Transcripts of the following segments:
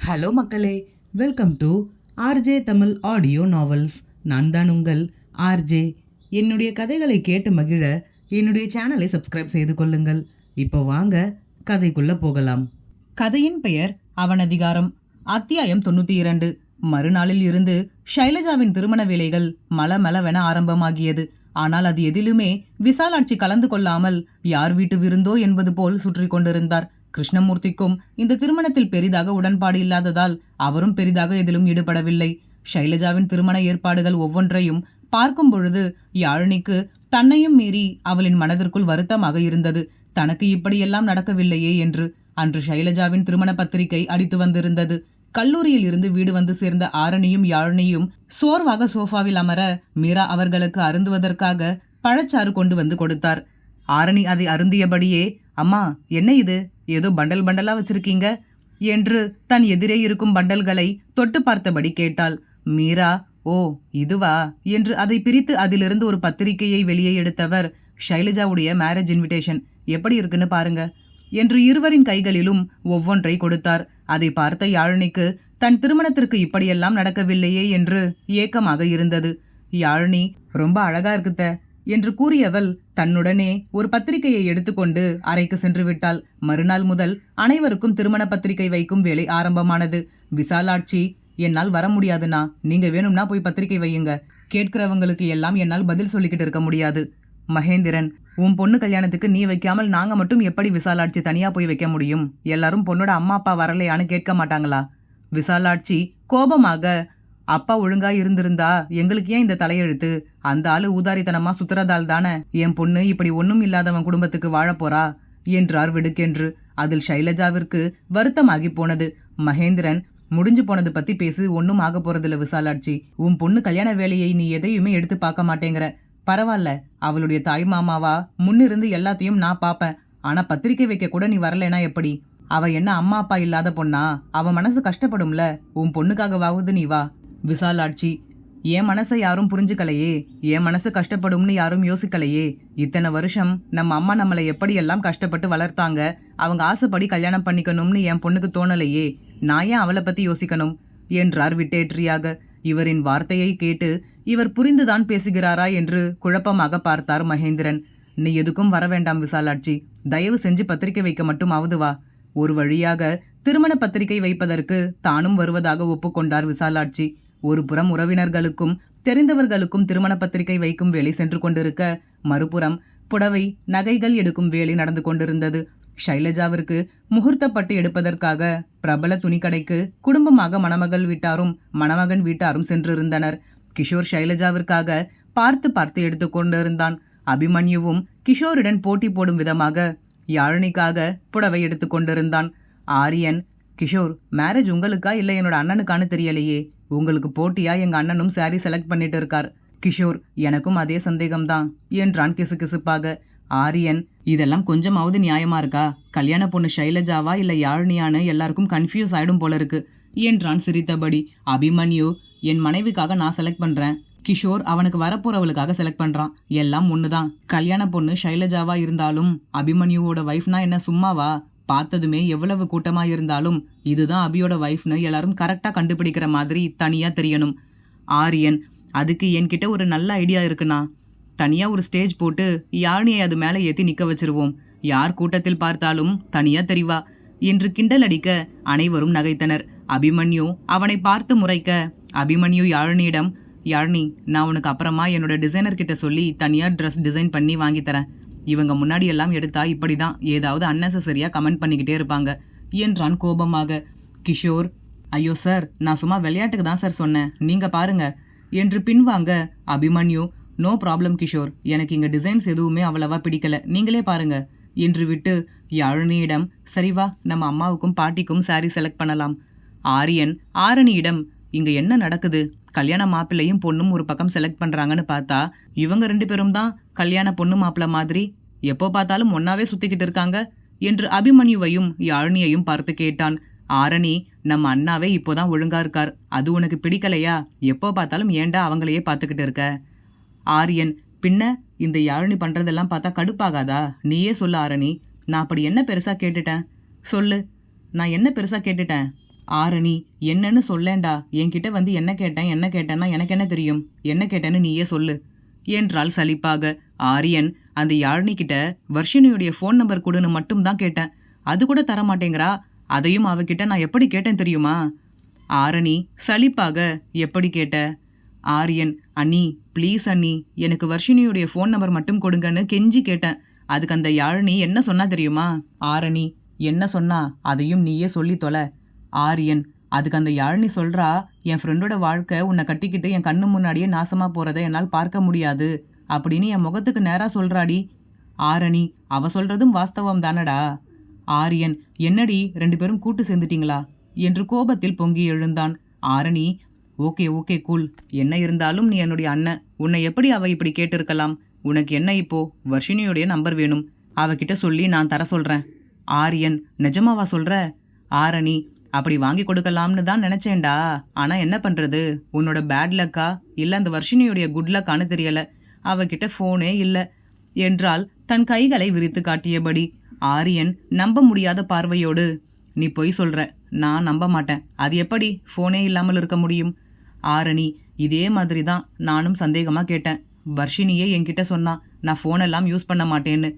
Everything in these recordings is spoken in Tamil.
ஹலோ மக்களே, welcome to RJ Tamil audio novels. நான் தான் உங்கள் ஆர்ஜே. என்னுடைய கதைகளை கேட்டு மகிழ என்னுடைய சேனலை சப்ஸ்கிரைப் செய்து கொள்ளுங்கள். இப்போ வாங்க கதைக்குள்ள போகலாம். கதையின் பெயர் அவனதிகாரம். அத்தியாயம் 92. மறுநாளில் இருந்து ஷைலஜாவின் திருமண வேலைகள் மளமளவென ஆரம்பமாகியது. ஆனால் அது எதிலுமே விசாலாட்சி கலந்து கொள்ளாமல் யார் வீட்டு விருந்தோ என்பது போல் சுற்றி கொண்டிருந்தார். கிருஷ்ணமூர்த்திக்கும் இந்த திருமணத்தில் பெரிதாக உடன்பாடு இல்லாததால் அவரும் பெரிதாக எதிலும் ஈடுபடவில்லை. ஷைலஜாவின் திருமண ஏற்பாடுகள் ஒவ்வொன்றையும் பார்க்கும் பொழுது யாழினிக்கு தன்னையும் மீறி அவளின் மனதிற்குள் வருத்தமாக இருந்தது. தனக்கு இப்படியெல்லாம் நடக்கவில்லையே என்று. அன்று ஷைலஜாவின் திருமண பத்திரிகை அடித்து வந்திருந்தது. கல்லூரியில் இருந்து வீடு வந்து சேர்ந்த ஆரணியும் யாழினியும் சோர்வாக சோஃபாவில் அமர மீரா அவர்களுக்கு அருந்துவதற்காக பழச்சாறு கொண்டு வந்து கொடுத்தார். ஆரணி அதை அருந்தியபடியே, அம்மா என்ன இது, ஏதோ பண்டல் பண்டலா வச்சிருக்கீங்க என்று தன் எதிரே இருக்கும் பண்டல்களை தொட்டு பார்த்தபடி கேட்டாள். மீரா, ஓ இதுவா என்று அதை பிரித்து அதிலிருந்து ஒரு பத்திரிகையை வெளியே எடுத்தவர், ஷைலஜாவுடைய மேரேஜ் இன்விடேஷன் எப்படி இருக்குன்னு பாருங்க என்று இருவரின் கைகளிலும் ஒவ்வொன்றை கொடுத்தார். அதை பார்த்த யாழினிக்கு தன் திருமணத்திற்கு இப்படியெல்லாம் நடக்கவில்லையே என்று ஏக்கமாக இருந்தது. யாழினி, ரொம்ப அழகா இருக்குத்த என்று கூறியவள் தன்னுடனே ஒரு பத்திரிகையை எடுத்துக்கொண்டு அறைக்கு சென்று விட்டாள். மறுநாள் முதல் அனைவருக்கும் திருமண பத்திரிகை வைக்கும் வேலை ஆரம்பமானது. விசாலாட்சி, என்னால் வர முடியாதுண்ணா, நீங்க வேணும்னா போய் பத்திரிகை வையுங்க, கேட்கிறவங்களுக்கு எல்லாம் என்னால் பதில் சொல்லிக்கிட்டு இருக்க முடியாது. மகேந்திரன், உன் பொண்ணு கல்யாணத்துக்கு நீ வைக்காமல் நாங்க மட்டும் எப்படி விசாலாட்சி தனியா போய் வைக்க முடியும்? எல்லாரும் பொண்ணோட அம்மா அப்பா வரலையான்னு கேட்க மாட்டாங்களா? விசாலாட்சி கோபமாக, அப்பா ஒழுங்கா இருந்திருந்தா எங்களுக்கு ஏன் இந்த தலையெழுத்து? அந்த ஆளு ஊதாரித்தனமா சுத்துறதால் தானே என் பொண்ணு இப்படி ஒன்னும் இல்லாதவன் குடும்பத்துக்கு வாழப்போறா என்றார் விடுக்கென்று. அதில் ஷைலஜாவிற்கு வருத்தமாகி போனது. மகேந்திரன், முடிஞ்சு போனது பத்தி பேசு, ஒன்னும் ஆக போறதில்ல விசாலாட்சி. உன் பொண்ணு கல்யாண வேலையை நீ எதையுமே எடுத்து பார்க்க மாட்டேங்கிற. பரவாயில்ல, அவளுடைய தாய் மாமாவா முன்னிருந்து எல்லாத்தையும் நான் பாப்பேன். ஆனா பத்திரிக்கை வைக்க கூட நீ வரலைனா எப்படி? அவ என்ன அம்மா அப்பா இல்லாத பொண்ணா? அவ மனசு கஷ்டப்படும்ல. உன் பொண்ணுக்காகவாவது நீ வா. விசாலாட்சி, என் மனசை யாரும் புரிஞ்சுக்கலையே, என் மனசு கஷ்டப்படும்னு யாரும் யோசிக்கலையே. இத்தனை வருஷம் நம்ம அம்மா நம்மளை எப்படியெல்லாம் கஷ்டப்பட்டு வளர்த்தாங்க. அவங்க ஆசைப்படி கல்யாணம் பண்ணிக்கணும்னு என் பொண்ணுக்கு தோணலையே. நான் ஏன் அவளை பத்தி யோசிக்கணும் என்றார் விட்டேற்றியாக. இவரின் வார்த்தையை கேட்டு இவர் புரிந்துதான் பேசுகிறாரா என்று குழப்பமாக பார்த்தார் மகேந்திரன். நீ எதுக்கும் வர வேண்டாம் விசாலாட்சி, தயவு செஞ்சு பத்திரிக்கை வைக்க மட்டும் ஆவது வா. ஒரு வழியாக திருமண பத்திரிகை வைப்பதற்கு தானும் வருவதாக ஒப்புக்கொண்டார் விசாலாட்சி. ஒரு புறம் உறவினர்களுக்கும் தெரிந்தவர்களுக்கும் திருமண பத்திரிகை வைக்கும் வேலை சென்று கொண்டிருக்க, மறுபுறம் புடவை நகைகள் எடுக்கும் வேலை நடந்து கொண்டிருந்தது. ஷைலஜாவிற்கு முகூர்த்தப்பட்டு எடுப்பதற்காக பிரபல துணிக்கடைக்கு குடும்பமாக மணமகள் வீட்டாரும் மணமகன் வீட்டாரும் சென்றிருந்தனர். கிஷோர் ஷைலஜாவிற்காக பார்த்து பார்த்து எடுத்து கொண்டிருந்தான். அபிமன்யுவும் கிஷோருடன் போட்டி போடும் விதமாக யாழினிக்காக புடவை எடுத்து கொண்டிருந்தான். ஆரியன், கிஷோர், மேரேஜ் உங்களுக்கா இல்லை என்னோட அண்ணனுக்கான்னு தெரியலையே, உங்களுக்கு போட்டியா எங்க அண்ணனும் சாரி செலக்ட் பண்ணிட்டு இருக்கார். கிஷோர், எனக்கும் அதே சந்தேகம்தான் என்றான் கிசுகிசுப்பாக. ஆரியன், இதெல்லாம் கொஞ்சமாவது நியாயமா இருக்கா? கல்யாண பொண்ணு ஷைலஜாவா இல்லை யாழினியான்னு எல்லாருக்கும் கன்ஃபியூஸ் ஆயிடும் போல இருக்கு என்றான் சிரித்தபடி. அபிமன்யு, என் மனைவிக்காக நான் செலக்ட் பண்றேன், கிஷோர் அவனுக்கு வரப்போறவளுக்காக செலக்ட் பண்றான். எல்லாம் ஒண்ணுதான். கல்யாண பொண்ணு ஷைலஜாவா இருந்தாலும் அபிமன்யுவோட வைஃப்னா என்ன சும்மாவா? பார்த்ததுமே எவ்வளவு கூட்டமா இருந்தாலும் இதுதான் அபியோட வைஃப்னு எல்லாரும் கரெக்டா கண்டுபிடிக்கிற மாதிரி தனியா தெரியணும். ஆரியன், அதுக்கு என்கிட்ட ஒரு நல்ல ஐடியா இருக்குண்ணா. தனியா ஒரு ஸ்டேஜ் போட்டு யாழினியை அது மேலே ஏற்றி நிற்க வச்சிருவோம். யார் கூட்டத்தில் பார்த்தாலும் தனியா தெரிவா என்று கிண்டல் அடிக்க அனைவரும் நகைத்தனர். அபிமன்யு அவனை பார்த்து முறைக்க, அபிமன்யு யாழினியிடம், யாழினி, நான் உனக்கு அப்புறமா என்னோட டிசைனர் கிட்ட சொல்லி தனியாக ட்ரெஸ் டிசைன் பண்ணி வாங்கி தரேன். இவங்க முன்னாடி எல்லாம் எடுத்தா இப்படிதான் ஏதாவது அன்னெசரியா கமெண்ட் பண்ணிக்கிட்டே இருப்பாங்க என்றான் கோபமாக. கிஷோர், ஐயோ சார், நான் சும்மா விளையாட்டுக்கு தான் சார் சொன்னேன், நீங்க பாருங்க என்று பின்வாங்க. அபிமன்யு, நோ ப்ராப்ளம் கிஷோர், எனக்கு இங்க டிசைன்ஸ் எதுவுமே அவ்வளவா பிடிக்கல, நீங்களே பாருங்க என்று விட்டு யாழினியிடம், சரிவா, நம்ம அம்மாவுக்கும் பாட்டிக்கும் சாரி செலக்ட் பண்ணலாம். ஆரியன் ஆரணியிடம், இங்க என்ன நடக்குது? கல்யாண மாப்பிள்ளையும் பொண்ணும் ஒரு பக்கம் செலக்ட் பண்றாங்கன்னு பார்த்தா இவங்க 2 பேரும் தான் கல்யாண பொண்ணு மாப்பிள்ள மாதிரி எப்போ பார்த்தாலும் ஒன்னாவே சுத்திக்கிட்டு இருக்காங்க என்று அபிமன்யுவையும் யாழினியையும் பார்த்து கேட்டான். ஆரணி, நம்ம அண்ணாவே இப்போதான் ஒழுங்கா இருக்கார், அது உனக்கு பிடிக்கலையா? எப்போ பார்த்தாலும் ஏண்டா அவங்களையே பார்த்துக்கிட்டு இருக்க? ஆரியன், பின்ன இந்த யாழினி பண்றதெல்லாம் பார்த்தா கடுப்பாகாதா? நீயே சொல்லு ஆரணி, நான் அப்படி என்ன பெருசா கேட்டுட்டேன்? சொல்லு, நான் என்ன பெருசா கேட்டுட்டேன்? ஆரணி, என்னன்னு சொல்லேண்டா. என்கிட்ட வந்து என்ன கேட்டேன்னா எனக்கு என்ன தெரியும்? என்ன கேட்டேன்னு நீயே சொல்லு என்றாள் சலிப்பாக. ஆரியன், அந்த யாழினி கிட்ட வர்ஷினியுடைய ஃபோன் நம்பர் கொடுன்னு மட்டும் தான் கேட்டேன். அது கூட தரமாட்டேங்கிறா. அதையும் அவகிட்ட நான் எப்படி கேட்டேன் தெரியுமா? ஆரணி சலிப்பாக, எப்படி கேட்ட? ஆரியன், அண்ணி ப்ளீஸ் அண்ணி, எனக்கு வர்ஷினியுடைய ஃபோன் நம்பர் மட்டும் கொடுங்கன்னு கெஞ்சி கேட்டேன். அதுக்கு அந்த யாழினி என்ன சொன்னா தெரியுமா? ஆரணி, என்ன சொன்னா? அதையும் நீயே சொல்லி தொலை. ஆரியன், அதுக்கு அந்த யாழினி சொல்றா, என் ஃப்ரெண்டோட வாழ்க்கை உன்னை கட்டிக்கிட்டு என் கண்ணு முன்னாடியே நாசமா போறதை என்னால் பார்க்க முடியாது அப்படின்னு என் முகத்துக்கு நேரா சொல்றாடி. ஆரணி, அவ சொல்றதும் வாஸ்தவம் தானடா. ஆரியன், என்னடி 2 பேரும் கூட்டு சேர்ந்துட்டீங்களா என்று கோபத்தில் பொங்கி எழுந்தான். ஆரணி, ஓகே ஓகே கூல், என்ன இருந்தாலும் நீ என்னுடைய அண்ணன், உன்னை எப்படி அவ இப்படி கேட்டிருக்கலாம்? உனக்கு என்ன இப்போ? வர்ஷினியுடைய நம்பர் வேணும், அவகிட்ட சொல்லி நான் தர சொல்றேன். ஆரியன், நிஜமாவா சொல்ற? ஆரணி, அப்படி வாங்கி கொடுக்கலாம்னு தான் நினைச்சேன்டா. ஆனா என்ன பண்றது, உன்னோட பேட் லக்கா இல்ல அந்த வர்ஷினியுடைய குட் லக்கான்னு தெரியல, அவகிட்ட ஃபோனே இல்லை என்றால் தன் கைகளை விரித்து காட்டியபடி. ஆரியன் நம்ப முடியாத பார்வையோடு, நீ பொய் சொல்ற, நான் நம்ப மாட்டேன். அது எப்படி ஃபோனே இல்லாமல் இருக்க முடியும்? ஆரணி, இதே மாதிரி தான் நானும் சந்தேகமாக கேட்டேன். வர்ஷினியே என்கிட்ட சொன்னா நான் ஃபோனெல்லாம் யூஸ் பண்ண மாட்டேன்னு.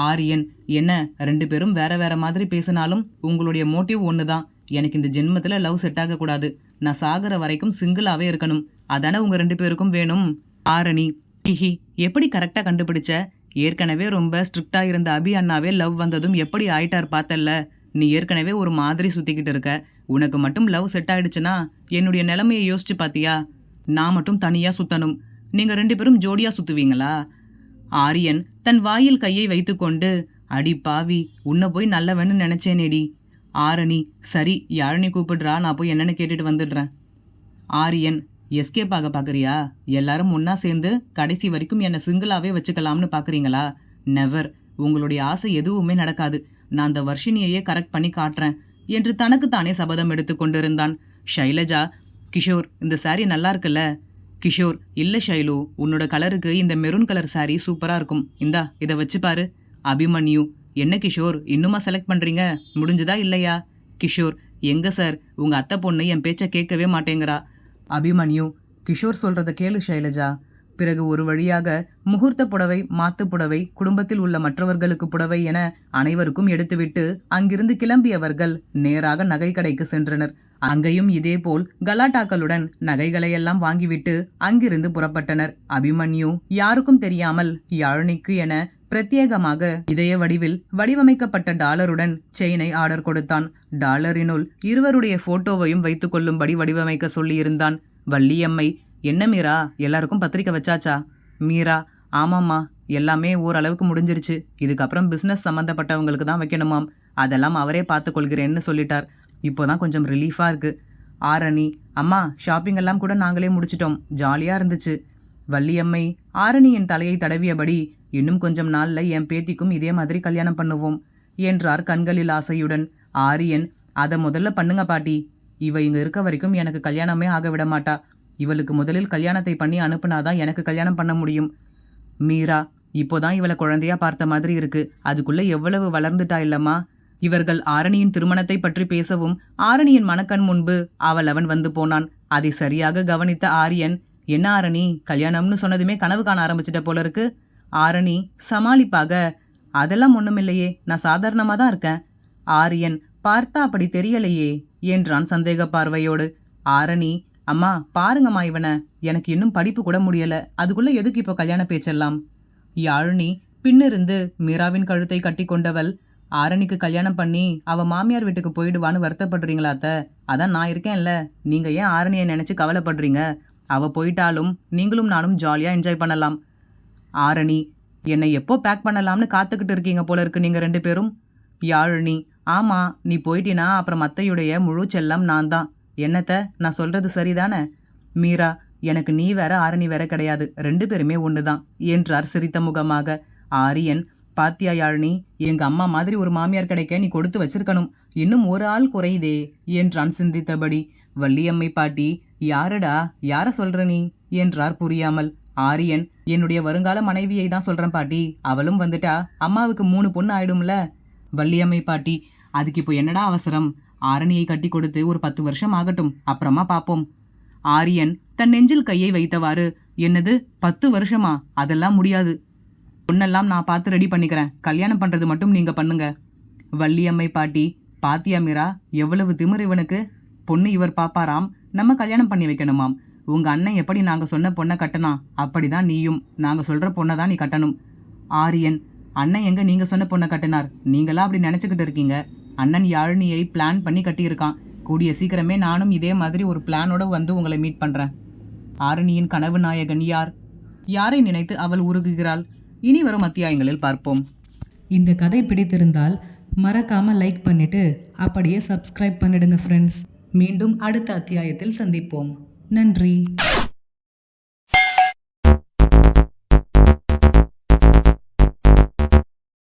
ஆரியன், என்ன 2 பேரும் வேற வேற மாதிரி பேசினாலும் உங்களுடைய மோட்டிவ் ஒன்று தான். எனக்கு இந்த ஜென்மத்தில் லவ் செட் ஆகக்கூடாது. நான் சாகிற வரைக்கும் சிங்கிளாகவே இருக்கணும். அதானே உங்கள் 2 பேருக்கும் வேணும். ஆரணி, ஹிஹி, எப்படி கரெக்டாக கண்டுபிடிச்ச? ஏற்கனவே ரொம்ப ஸ்ட்ரிக்டாக இருந்த அபி அண்ணாவே லவ் வந்ததும் எப்படி ஆயிட்டார் பார்த்தல்ல. நீ ஏற்கனவே ஒரு மாதிரி சுற்றிக்கிட்டு இருக்க. உனக்கு மட்டும் லவ் செட் ஆயிடுச்சுன்னா என்னுடைய நிலைமையை யோசிச்சு பார்த்தியா? நான் மட்டும் தனியாக சுற்றணும், நீங்கள் 2 பேரும் ஜோடியாக சுற்றுவீங்களா? ஆரியன் தன் வாயில் கையை வைத்துக்கொண்டு, அடி பாவி, உன்னை போய் நல்லவன்னு நினச்சேனேடி. ஆரணி, சரி யாழினி கூப்பிடுறா, நான் போய் என்னென்னு கேட்டுட்டு வந்துடுறேன். ஆரியன், எஸ்கேப் ஆக பார்க்குறியா? எல்லாரும் ஒன்றா சேர்ந்து கடைசி வரைக்கும் என்னை சிங்கிளாகவே வச்சுக்கலாம்னு பார்க்குறீங்களா? நெவர். உங்களுடைய ஆசை எதுவுமே நடக்காது. நான் அந்த வர்ஷினியையே கரெக்ட் பண்ணி காட்டுறேன் என்று தனக்குத்தானே சபதம் எடுத்து கொண்டிருந்தான். ஷைலஜா, கிஷோர், இந்த சாரீ நல்லா இருக்குல்ல? கிஷோர், இல்லை ஷைலு, உன்னோட கலருக்கு இந்த மெரூன் கலர் சாரீ சூப்பராக இருக்கும். இந்தா இதை வச்சு பாரு. அபிமன்யு, என்ன கிஷோர் இன்னுமா செலக்ட் பண்ணுறீங்க? முடிஞ்சுதா இல்லையா? கிஷோர், எங்க சார், உங்கள் அத்தை பொண்ணு என் பேச்சை கேட்கவே மாட்டேங்கிறா. அபிமன்யு, கிஷோர் சொல்கிறத கேளு ஷைலஜா. பிறகு ஒரு வழியாக முகூர்த்த புடவை, மாத்து புடவை, குடும்பத்தில் உள்ள மற்றவர்களுக்கு புடவை என அனைவருக்கும் எடுத்துவிட்டு அங்கிருந்து கிளம்பியவர்கள் நேராக நகை கடைக்கு சென்றனர். அங்கேயும் இதேபோல் கலாட்டாக்களுடன் நகைகளையெல்லாம் வாங்கிவிட்டு அங்கிருந்து புறப்பட்டனர். அபிமன்யு யாருக்கும் தெரியாமல் யாழினிக்கு என பிரத்யேகமாக இதய வடிவில் வடிவமைக்கப்பட்ட டாலருடன் செயினை ஆர்டர் கொடுத்தான். டாலரினுள் இருவருடைய போட்டோவையும் வைத்து கொள்ளும்படி வடிவமைக்க சொல்லியிருந்தான். வள்ளியம்மை, என்ன மீரா, எல்லாருக்கும் பத்திரிக்கை வச்சாச்சா? மீரா, ஆமாம்மா, எல்லாமே ஓரளவுக்கு முடிஞ்சிருச்சு. இதுக்கப்புறம் பிஸ்னஸ் சம்மந்தப்பட்டவங்களுக்கு தான் வைக்கணுமாம். அதெல்லாம் அவரே பார்த்து கொள்கிறேன்னு சொல்லிட்டார். இப்போதான் கொஞ்சம் ரிலீஃபாக இருக்குது. ஆரணி, அம்மா, ஷாப்பிங் எல்லாம் கூட நாங்களே முடிச்சிட்டோம், ஜாலியாக இருந்துச்சு. வள்ளியம்மை ஆரணியின் தலையை தடவியபடி, இன்னும் கொஞ்சம் நாளில் என் பேத்திக்கும் இதே மாதிரி கல்யாணம் பண்ணுவோம் என்றார் கண்களில் ஆசையுடன். ஆரியன், அதை முதல்ல பண்ணுங்க பாட்டி. இவ இங்கே இருக்க வரைக்கும் எனக்கு கல்யாணமே ஆக விட மாட்டா. இவளுக்கு முதலில் கல்யாணத்தை பண்ணி அனுப்புனாதான் எனக்கு கல்யாணம் பண்ண முடியும். மீரா, இப்போதான் இவளை குழந்தையா பார்த்த மாதிரி இருக்கு. அதுக்குள்ள எவ்வளவு வளர்ந்துட்டா இல்லம்மா. இவர்கள் ஆரணியின் திருமணத்தை பற்றி பேசவும் ஆரணியின் மனக்கண் முன்பு அவன் வந்து போனான். அதை சரியாக கவனித்த ஆரியன், என்ன ஆரணி, கல்யாணம்னு சொன்னதுமே கனவு காண ஆரம்பிச்சிட்ட போல இருக்கு. ஆரணி சமாளிப்பாக, அதெல்லாம் ஒண்ணுமில்லையே, நான் சாதாரணமாக தான் இருக்கேன். ஆரியன், பார்த்தா அப்படி தெரியலையே என்றான் சந்தேக பார்வையோடு. ஆரணி, அம்மா பாருங்கம்மா, இவனை, எனக்கு இன்னும் படிப்பு கூட முடியல, அதுக்குள்ள எதுக்கு இப்போ கல்யாண பேச்செல்லாம்? யாழினி பின்னிருந்து மீராவின் கழுத்தை கட்டி கொண்டவள், ஆரணிக்கு கல்யாணம் பண்ணி அவ மாமியார் வீட்டுக்கு போயிடுவான்னு வருத்தப்படுறீங்களா அத்தை? அதான் நான் இருக்கேன்ல, நீங்க ஏன் ஆரணியை நினைச்சு கவலைப்படுறீங்க? அவ போயிட்டாலும் நீங்களும் நானும் ஜாலியா என்ஜாய் பண்ணலாம். ஆரணி, என்னை எப்போ பேக் பண்ணலாம்னு காத்துக்கிட்டு இருக்கீங்க போல இருக்கு நீங்க 2 பேரும். யாழினி, ஆமா, நீ போயிட்டினா அப்புறம் அத்தையுடைய முழு செல்லம் நான் தான். என்னத்த, நான் சொல்றது சரிதானே? மீரா, எனக்கு நீ வேற ஆரணி வேற கிடையாது, 2 பேருமே ஒண்ணுதான் என்றார் சிரித்த முகமாக. ஆரியன், பாத்தியா யாழினி, எங்க அம்மா மாதிரி ஒரு மாமியார் கிடைக்க நீ கொடுத்து வச்சிருக்கணும், இன்னும் ஒரு ஆள் குறையுதே என்றான் சிந்தித்தபடி. வள்ளியம்மை பாட்டி, யாரடா, யார சொல்ற நீ என்றார் புரியாமல். ஆரியன், என்னுடைய வருங்கால மனைவியை தான் சொல்றேன் பாட்டி, அவளும் வந்துட்டா அம்மாவுக்கு 3 பொண்ணு ஆயிடும்ல. வள்ளியம்மை பாட்டி, அதுக்கு இப்போ என்னடா அவசரம்? ஆரணியை கட்டி கொடுத்து ஒரு 10 வருஷம் ஆகட்டும், அப்புறமா பாப்போம். ஆரியன் தன் நெஞ்சில் கையை வைத்தவாறு, என்னது 10 வருஷமா? அதெல்லாம் முடியாது. பொண்ணெல்லாம் நான் பார்த்து ரெடி பண்ணிக்கிறேன். கல்யாணம் பண்றது மட்டும் நீங்க பண்ணுங்க. வள்ளியம்மை பாட்டி, பாத்தியா மீரா, எவ்வளவு திமிரு இவனுக்கு. பொண்ணு இவர் பாப்பாராம், நம்ம கல்யாணம் பண்ணி வைக்கணுமாம். உங்க அண்ணன் எப்படி நாங்க சொன்ன பொண்ணை கட்டனா, அப்படிதான் நீயும் நாங்க சொல்ற பொண்ணை தான் நீ கட்டணும். ஆரியன், அண்ணன் எங்க நீங்க சொன்ன பொண்ணை கட்டினார்? நீங்களா அப்படி நினைச்சுக்கிட்டு இருக்கீங்க? அண்ணன் யாழினியை பிளான் பண்ணி கட்டியிருக்கான். கூடிய சீக்கிரமே நானும் இதே மாதிரி ஒரு பிளானோட வந்து உங்களை மீட் பண்றேன். ஆரணியின் கனவு நாயகன் யார்? யாரை நினைத்து அவள் உருகுகிறாள்? இனி வரும் அத்தியாயங்களில் பார்ப்போம். இந்த கதை பிடித்திருந்தால் மறக்காம லைக் பண்ணிட்டு அப்படியே சப்ஸ்கிரைப் பண்ணிடுங்க ஃப்ரெண்ட்ஸ். மீண்டும் அடுத்த அத்தியாயத்தில் சந்திப்போம். நன்றி.